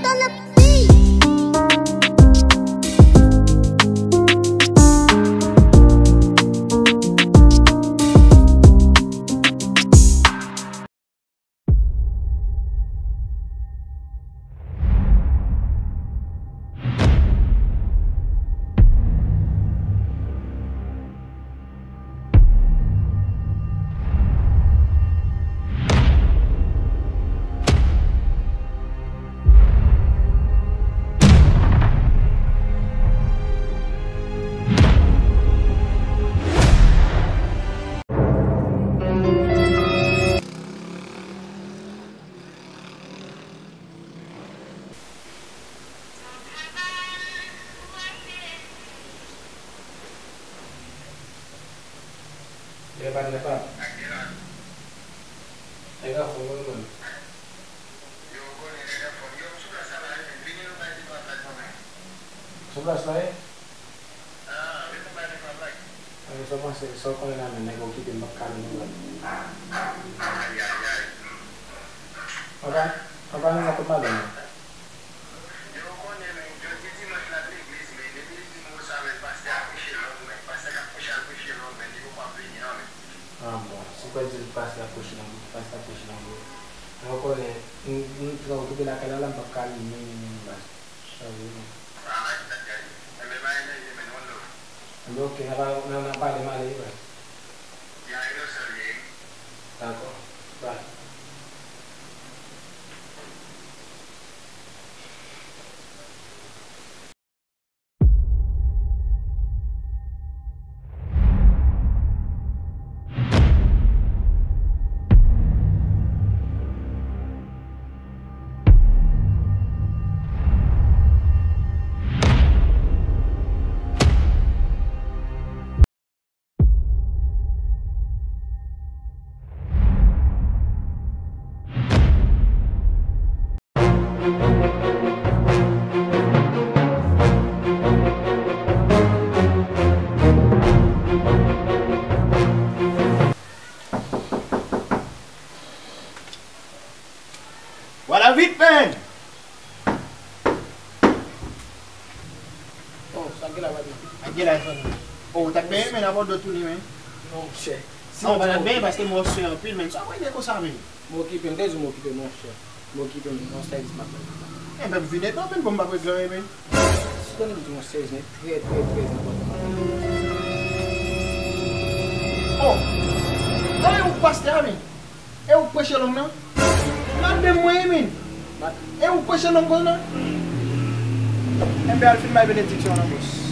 on the beat. Depan depan. Tengah phone pun. Sebelas lah. So masih so kalau nak nego kita makan dulu. Apa yang nak makan? Bom, se coisa de pasta da coxa não, pasta da coxa não. Não corre, não tu pela cara lá para cá nem mais. Sabe? Ando que na parte mal aí, vai. Tá bom. Vai. Voilà vite, man! Oh, sakit lah tadi. Aqui là, oh, tá bem, mais d'abord de tout ni, man. Non, cher. Non, bah, bem, parce que moi, je suis un pile, man. Ça va, il est comme ça, man. M'occuper, desde m'occuper mon cher. M'occuper mon service maintenant. Eh, ben, venez, non, man, pour me battre, man. Se quando eu mon service, né? Très important. Oh! Não é o pastel, man. É o peixe long, não? Não é moi, man. É o peixe long, não? É bem, al fin, mais bénédiction, non, boss.